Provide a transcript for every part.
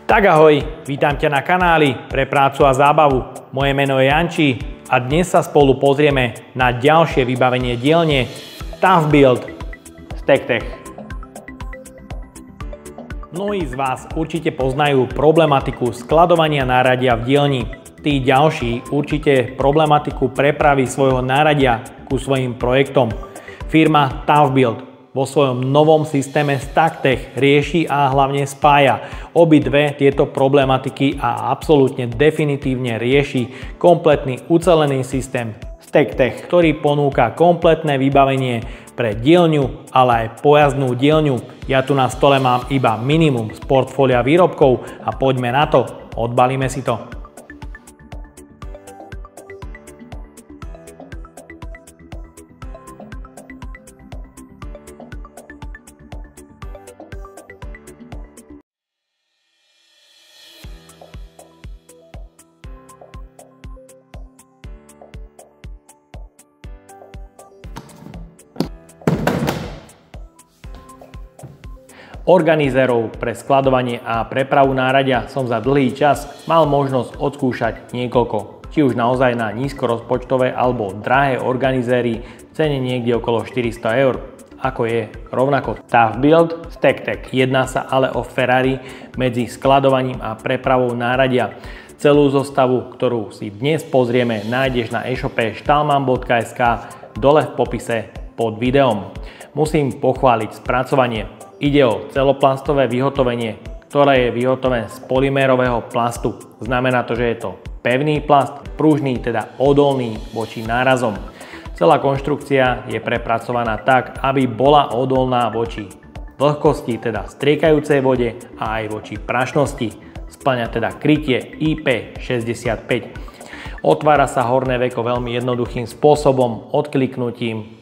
Tak ahoj, vítam ťa na kanáli pre prácu a zábavu. Moje meno je Janči a dnes sa spolu pozrieme na ďalšie vybavenie dielne ToughBuild z TechTech. Mnohí z vás určite poznajú problematiku skladovania náradia v dielni. Tí ďalší určite problematiku prepravy svojho náradia ku svojim projektom. Firma ToughBuild vo svojom novom systéme StackTech rieši a hlavne spája obidve tieto problematiky a absolútne definitívne rieši kompletný ucelený systém StackTech, ktorý ponúka kompletné vybavenie pre dielňu, ale aj pojazdnú dielňu. Ja tu na stole mám iba minimum z portfólia výrobkov a poďme na to, odbalíme si to. Organizérov pre skladovanie a prepravu náradia som za dlhý čas mal možnosť odskúšať niekoľko. Či už naozaj na nízkorozpočtové alebo drahé organizéry v cene niekde okolo 400 eur, ako je rovnako ToughBuild z TechTech. Jedná sa ale o Ferrari medzi skladovaním a prepravou náradia. Celú zostavu, ktorú si dnes pozrieme, nájdeš na e-shope stahlmann.sk dole v popise pod videom. Musím pochváliť spracovanie. Ide o celoplastové vyhotovenie, ktoré je vyhotovené z polymérového plastu. Znamená to, že je to pevný plast, pružný, teda odolný voči nárazom. Celá konštrukcia je prepracovaná tak, aby bola odolná voči vlhkosti, teda striekajúcej vode a aj voči prašnosti. Spĺňa teda krytie IP65. Otvára sa horné veko veľmi jednoduchým spôsobom, odkliknutím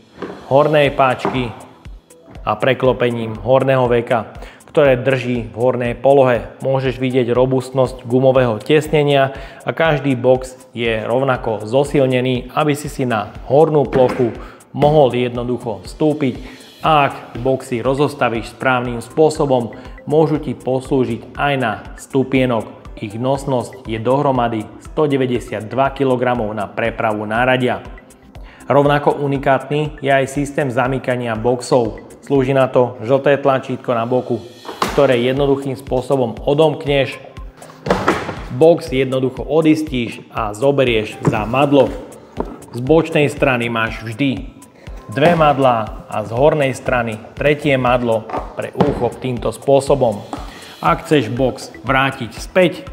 hornej páčky a preklopením horného veka, ktoré drží v hornej polohe. Môžeš vidieť robustnosť gumového tesnenia a každý box je rovnako zosilnený, aby si na hornú plochu mohol jednoducho vstúpiť. A ak boxy rozostavíš správnym spôsobom, môžu ti poslúžiť aj na stupienok. Ich nosnosť je dohromady 192 kg na prepravu náradia. Rovnako unikátny je aj systém zamykania boxov. Slúži na to žlté tlačítko na boku, ktoré jednoduchým spôsobom odomkneš. Box jednoducho odistíš a zoberieš za madlo. Z bočnej strany máš vždy dve madlá a z hornej strany tretie madlo pre úchop týmto spôsobom. Ak chceš box vrátiť späť,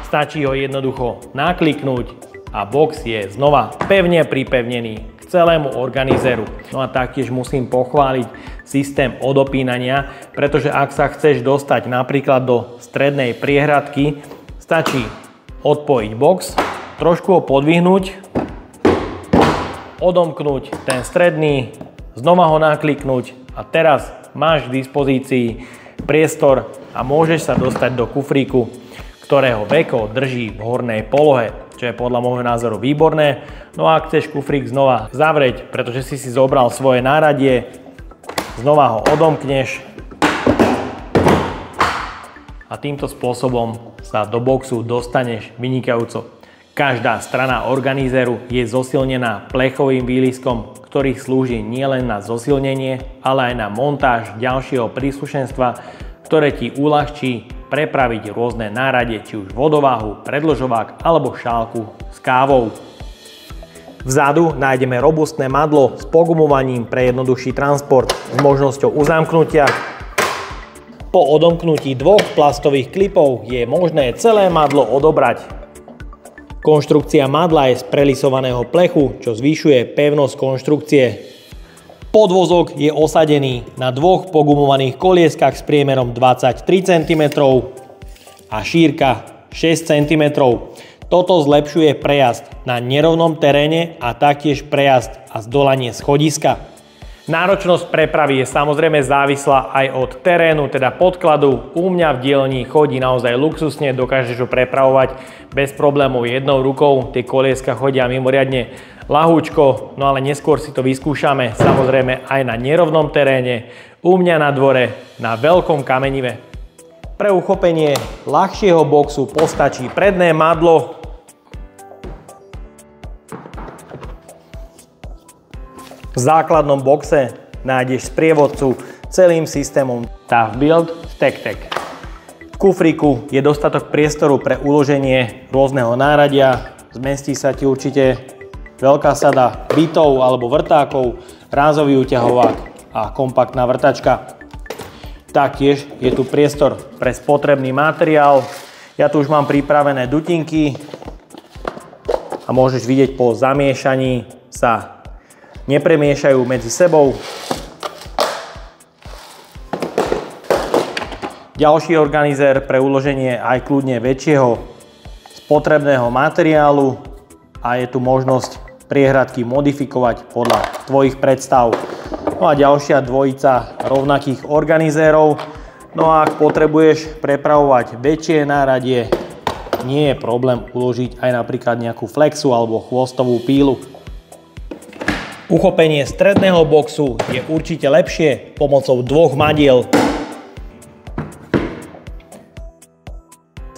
stačí ho jednoducho nakliknúť a box je znova pevne pripevnený celému organizéru. No a taktiež musím pochváliť systém odopínania, pretože ak sa chceš dostať napríklad do strednej priehradky, stačí odpojiť box, trošku ho podvihnúť, odomknúť ten stredný, znova ho nakliknúť a teraz máš k dispozícii priestor a môžeš sa dostať do kufríku, ktorého veko drží v hornej polohe, čo je podľa môjho názoru výborné. No a ak chceš kufrík znova zavrieť, pretože si zobral svoje náradie, znova ho odomkneš a týmto spôsobom sa do boxu dostaneš vynikajúco. Každá strana organizéru je zosilnená plechovým výliskom, ktorý slúži nielen na zosilnenie, ale aj na montáž ďalšieho príslušenstva, ktoré ti uľahčí prepraviť rôzne náradie, či už vodováhu, predĺžovák alebo šálku s kávou. Vzadu nájdeme robustné madlo s pogumovaním pre jednoduchší transport s možnosťou uzamknutia. Po odomknutí dvoch plastových klipov je možné celé madlo odobrať. Konštrukcia madla je z prelisovaného plechu, čo zvyšuje pevnosť konštrukcie. Podvozok je osadený na dvoch pogumovaných kolieskach s priemerom 23 cm a šírka 6 cm. Toto zlepšuje prejazd na nerovnom teréne a taktiež prejazd a zdolanie schodiska. Náročnosť prepravy je samozrejme závislá aj od terénu, teda podkladu. U mňa v dielni chodí naozaj luxusne, dokážeš ho prepravovať bez problémov jednou rukou. Tie kolieska chodia mimoriadne ľahúčko, no ale neskôr si to vyskúšame samozrejme aj na nerovnom teréne, u mňa na dvore, na veľkom kamenive. Pre uchopenie ľahšieho boxu postačí predné madlo, v základnom boxe nájdeš sprievodcu celým systémom Tough Build StackTech. V kufríku je dostatok priestoru pre uloženie rôzneho náradia, zmestí sa ti určite veľká sada bitov alebo vrtákov, rázový uťahovák a kompaktná vrtačka. Taktiež je tu priestor pre spotrebný materiál. Ja tu už mám pripravené dutinky a môžeš vidieť po zamiešaní sa nepremiešajú medzi sebou. Ďalší organizér pre uloženie aj kľudne väčšieho spotrebného materiálu a je tu možnosť priehradky modifikovať podľa tvojich predstav. No a ďalšia dvojica rovnakých organizérov. No a ak potrebuješ prepravovať väčšie náradie, nie je problém uložiť aj napríklad nejakú flexu alebo chvostovú pílu. Uchopenie stredného boxu je určite lepšie pomocou dvoch madiel.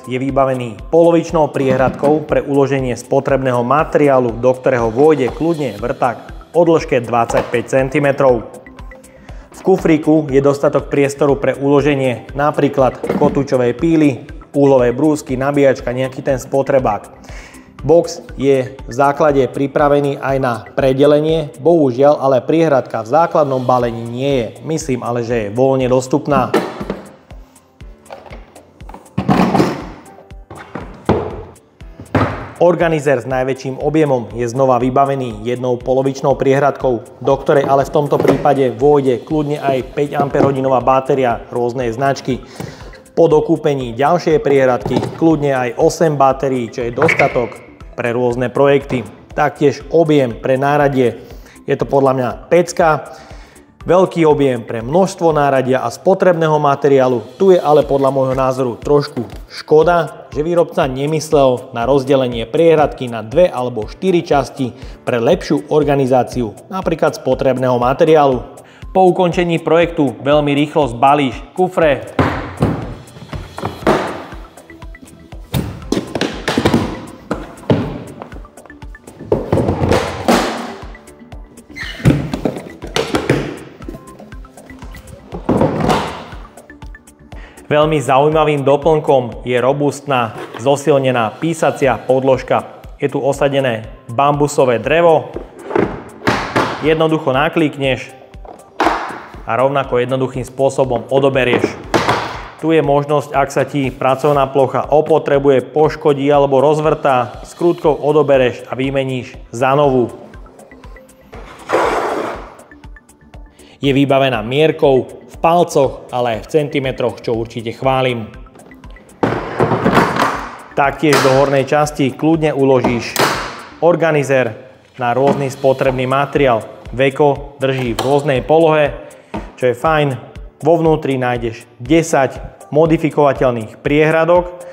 Je vybavený polovičnou priehradkou pre uloženie spotrebného materiálu, do ktorého vôjde kľudne vrták o dĺžke 25 cm. V kufríku je dostatok priestoru pre uloženie napríklad kotúčovej píly, uhlovej brúsky, nabíjačka, nejaký ten spotrebák. Box je v základe pripravený aj na predelenie, bohužiaľ ale priehradka v základnom balení nie je. Myslím ale, že je voľne dostupná. Organizér s najväčším objemom je znova vybavený jednou polovičnou priehradkou, do ktorej ale v tomto prípade vôjde kľudne aj 5 Ah batéria rôznej značky. Po dokúpení ďalšej priehradky kľudne aj 8 batérií, čo je dostatok pre rôzne projekty. Taktiež objem pre náradie, je to podľa mňa pecka. Veľký objem pre množstvo náradia a spotrebného materiálu. Tu je ale podľa môjho názoru trošku škoda, že výrobca nemyslel na rozdelenie priehradky na 2 alebo 4 časti pre lepšiu organizáciu napríklad spotrebného materiálu. Po ukončení projektu veľmi rýchlo zbalíš kufre, Veľmi zaujímavým doplnkom je robustná, zosilnená písacia podložka. Je tu osadené bambusové drevo. Jednoducho naklikneš a rovnako jednoduchým spôsobom odoberieš. Tu je možnosť, ak sa ti pracovná plocha opotrebuje, poškodí alebo rozvrtá, skrutkou odobereš a vymeníš za novú. Je vybavená mierkou v palcoch, ale aj v centimetroch, čo určite chválim. Taktiež do hornej časti kľudne uložíš organizér na rôzny spotrebný materiál. Veko drží v rôznej polohe, čo je fajn. Vo vnútri nájdeš 10 modifikovateľných priehradok,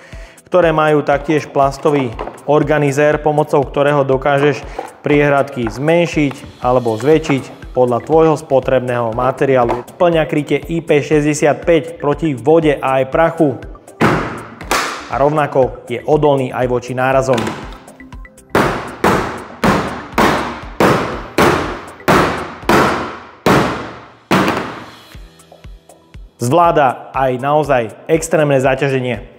ktoré majú taktiež plastový organizér, pomocou ktorého dokážeš priehradky zmenšiť alebo zväčšiť podľa tvojho spotrebného materiálu. Spĺňa krytie IP65 proti vode a aj prachu a rovnako je odolný aj voči nárazom. Zvláda aj naozaj extrémne zaťaženie.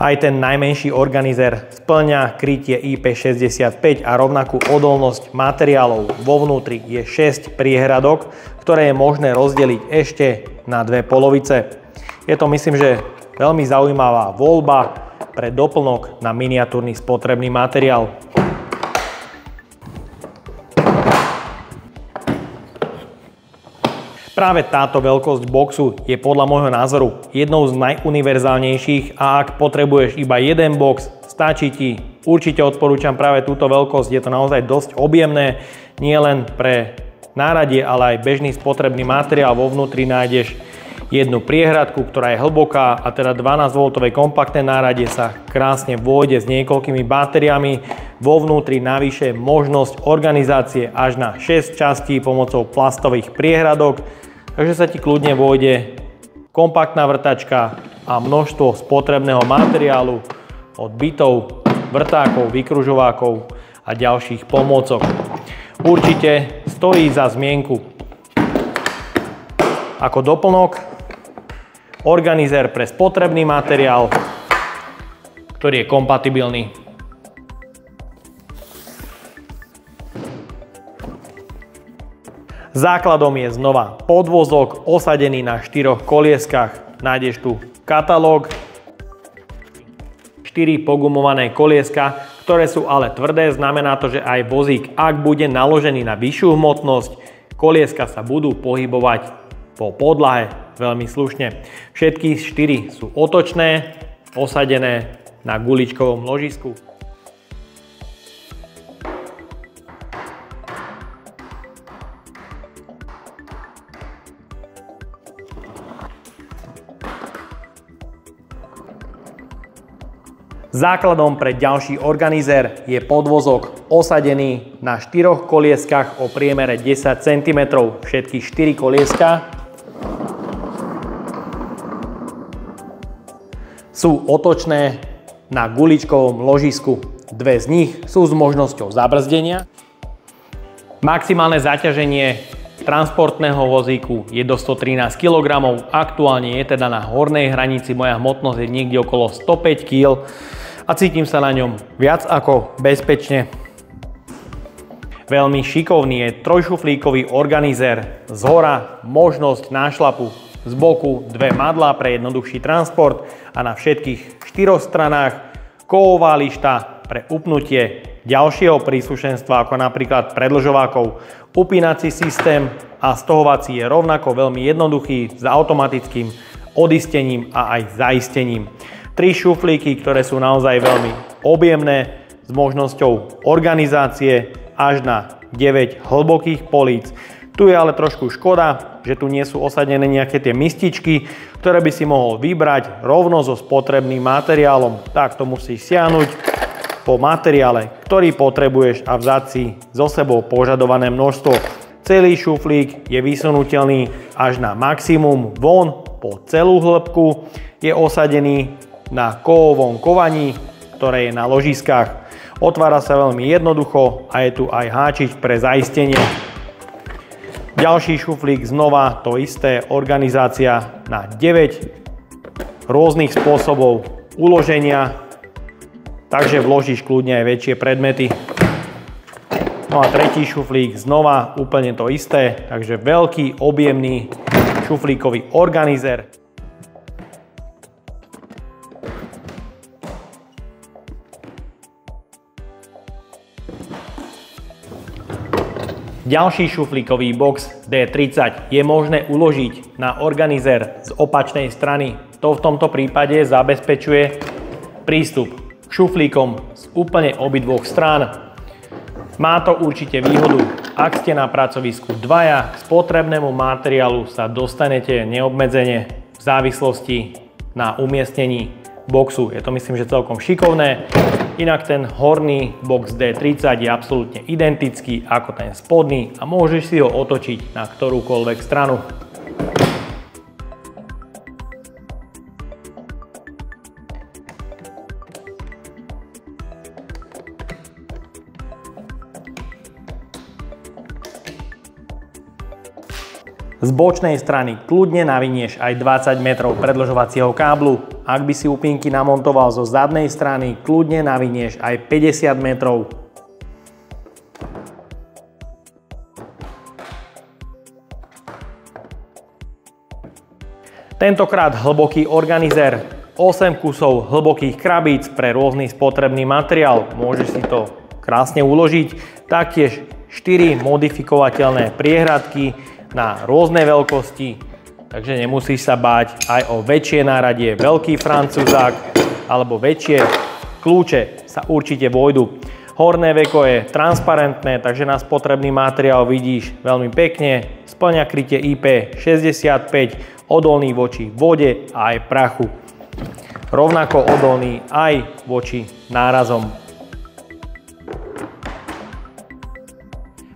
Aj ten najmenší organizér spĺňa krytie IP65 a rovnakú odolnosť materiálov. Vo vnútri je 6 priehradok, ktoré je možné rozdeliť ešte na dve polovice. Je to, myslím, že veľmi zaujímavá voľba pre doplnok na miniatúrny spotrebný materiál. Práve táto veľkosť boxu je podľa môjho názoru jednou z najuniverzálnejších a ak potrebuješ iba jeden box, stačí ti. Určite odporúčam práve túto veľkosť, je to naozaj dosť objemné, nie len pre náradie, ale aj bežný spotrebný materiál. Vo vnútri nájdeš jednu priehradku, ktorá je hlboká, a teda 12V kompaktné náradie sa krásne vôjde s niekoľkými batériami. Vo vnútri navyše možnosť organizácie až na 6 častí pomocou plastových priehradok, takže sa ti kľudne vôjde kompaktná vrtačka a množstvo spotrebného materiálu od bitov, vrtákov, vykružovákov a ďalších pomôcok. Určite stojí za zmienku. Ako doplnok organizér pre spotrebný materiál, ktorý je kompatibilný. Základom je znova podvozok osadený na 4 kolieskách. Nájdeš tu katalóg, 4 pogumované kolieska, ktoré sú ale tvrdé. Znamená to, že aj vozík, ak bude naložený na vyššiu hmotnosť, kolieska sa budú pohybovať po podlahe veľmi slušne. Všetky 4 sú otočné, osadené na guličkovom ložisku. Základom pre ďalší organizér je podvozok osadený na 4 kolieskách o priemere 10 cm. Všetky 4 kolieska sú otočné na guličkovom ložisku. 2 z nich sú s možnosťou zabrzdenia. Maximálne zaťaženie transportného vozíku je do 113 kg. Aktuálne je teda na hornej hranici, moja hmotnosť je niekde okolo 105 kg a cítim sa na ňom viac ako bezpečne. Veľmi šikovný je trojšuflíkový organizér. Zhora možnosť nášlapu, z boku 2 madlá pre jednoduchší transport a na všetkých 4 stranách kovová lišta pre upnutie ďalšieho príslušenstva, ako napríklad predĺžovákov. Upínací systém a stohovací je rovnako veľmi jednoduchý, s automatickým odistením a aj zaistením. 3 šuflíky, ktoré sú naozaj veľmi objemné, s možnosťou organizácie až na 9 hlbokých políc. Tu je ale trošku škoda, že tu nie sú osadené nejaké tie mističky, ktoré by si mohol vybrať rovno so spotrebným materiálom. Tak to musíš siahnuť po materiále, ktorý potrebuješ, a vzať si so sebou požadované množstvo. Celý šuflík je vysunutelný až na maximum von po celú hĺbku. Je osadený na kovovom kovaní, ktoré je na ložiskách. Otvára sa veľmi jednoducho a je tu aj háčik pre zaistenie. Ďalší šuflík, znova to isté, organizácia na 9 rôznych spôsobov uloženia, takže vložíš kľudne aj väčšie predmety. No a tretí šuflík, znova úplne to isté, takže veľký objemný šuflíkový organizér. Ďalší šuflíkový box D30 je možné uložiť na organizér z opačnej strany. To v tomto prípade zabezpečuje prístup k šuflíkom z úplne obidvoch strán. Má to určite výhodu, ak ste na pracovisku dvaja, k spotrebnému materiálu sa dostanete neobmedzene v závislosti na umiestnení boxu. Je to, myslím, že celkom šikovné. Inak ten horný box D30 je absolútne identický ako ten spodný a môžeš si ho otočiť na ktorúkoľvek stranu. Z bočnej strany kľudne navinieš aj 20 metrov predĺžovacieho káblu. Ak by si upínky namontoval zo zadnej strany, kľudne navinieš aj 50 metrov. Tentokrát hlboký organizér, 8 kusov hlbokých krabíc pre rôzny spotrebný materiál. Môžeš si to krásne uložiť. Taktiež 4 modifikovateľné priehradky na rôzne veľkosti, takže nemusíš sa báť aj o väčšie náradie, veľký francúzák alebo väčšie kľúče sa určite vojdu. Horné veko je transparentné, takže na spotrebný materiál vidíš veľmi pekne. Spĺňa krytie IP65, odolný voči vode a aj prachu. Rovnako odolný aj voči nárazom.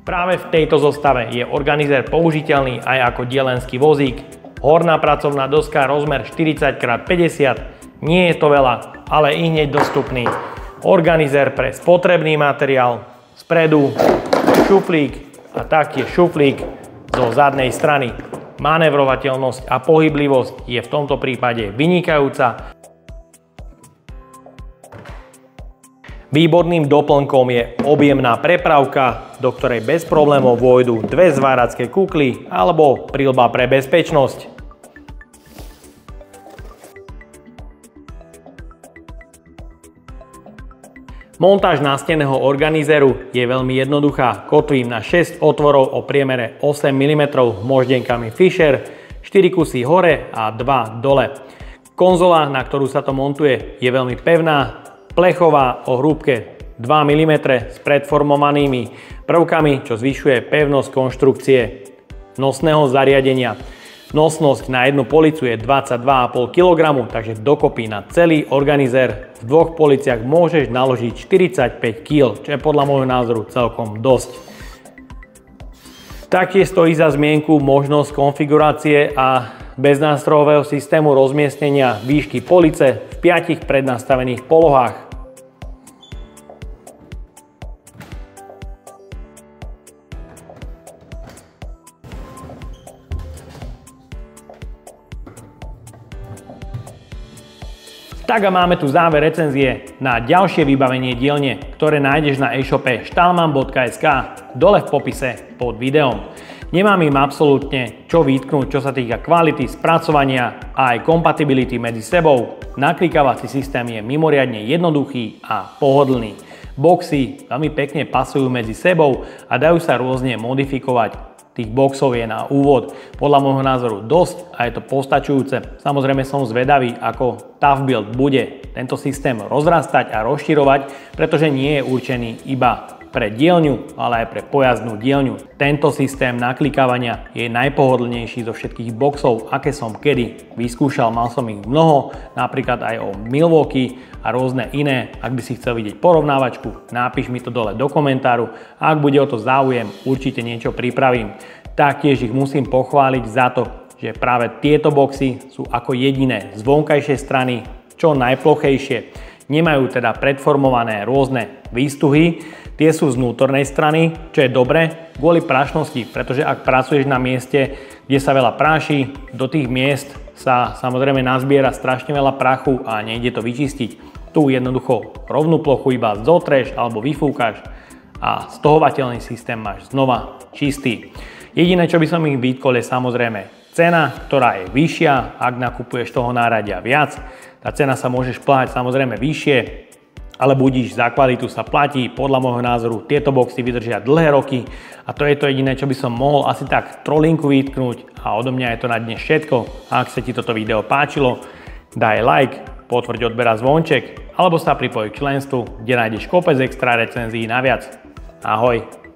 Práve v tejto zostave je organizér použiteľný aj ako dielenský vozík. Horná pracovná doska rozmer 40x50. Nie je to veľa, ale i hneď dostupný. Organizér pre spotrebný materiál, spredu šuflík a taktiež šuflík zo zadnej strany. Manevrovateľnosť a pohyblivosť je v tomto prípade vynikajúca. Výborným doplnkom je objemná prepravka, do ktorej bez problémov vôjdu dve zváracké kukly alebo prilba pre bezpečnosť. Montáž nástenného organizéru je veľmi jednoduchá. Kotvím na 6 otvorov o priemere 8 mm moždenkami Fisher, 4 kusy hore a 2 dole. Konzola, na ktorú sa to montuje, je veľmi pevná, plechová o hrúbke 2 mm s predformovanými prvkami, čo zvyšuje pevnosť konštrukcie nosného zariadenia. Nosnosť na jednu policu je 22,5 kg, takže dokopy na celý organizér v dvoch policiach môžeš naložiť 45 kg, čo je podľa môjho názoru celkom dosť. Taktiež stojí za zmienku možnosť konfigurácie a beznástrojového systému rozmiestnenia výšky police v 5 prednastavených polohách. Tak a máme tu záver recenzie na ďalšie vybavenie dielne, ktoré nájdeš na e-shope stahlmann.sk dole v popise pod videom. Nemám im absolútne čo vytknúť, čo sa týka kvality spracovania a aj kompatibility medzi sebou. Naklikávací systém je mimoriadne jednoduchý a pohodlný. Boxy veľmi pekne pasujú medzi sebou a dajú sa rôzne modifikovať. Tých boxov je na úvod podľa môjho názoru dosť a je to postačujúce. Samozrejme som zvedavý, ako ToughBuild bude tento systém rozrastať a rozširovať, pretože nie je určený iba pre dielňu, ale aj pre pojazdnú dielňu. Tento systém naklikávania je najpohodlnejší zo všetkých boxov, aké som kedy vyskúšal. Mal som ich mnoho, napríklad aj o Milwaukee a rôzne iné. Ak by si chcel vidieť porovnávačku, napíš mi to dole do komentáru a ak bude o to záujem, určite niečo pripravím. Taktiež ich musím pochváliť za to, že práve tieto boxy sú ako jediné z vonkajšej strany čo najplochejšie. Nemajú teda predformované rôzne výstuhy, tie sú z vnútornej strany, čo je dobré kvôli prašnosti, pretože ak pracuješ na mieste, kde sa veľa práši, do tých miest sa samozrejme nazbiera strašne veľa prachu a nejde to vyčistiť. Tu jednoducho rovnú plochu iba zotreš alebo vyfúkaš a stohovateľný systém máš znova čistý. Jediné, čo by som ich vytkol, je samozrejme cena, ktorá je vyššia, ak nakupuješ toho náradia viac. Tá cena sa môže šplhať samozrejme vyššie, ale budíš, za kvalitu sa platí. Podľa môjho názoru tieto boxy vydržia dlhé roky a to je to jediné, čo by som mohol asi tak trolinku vytknúť a odo mňa je to na dnes všetko. A ak sa ti toto video páčilo, daj like, potvrď odber a zvonček alebo sa pripoj k členstvu, kde nájdeš kopec extra recenzií naviac. Ahoj!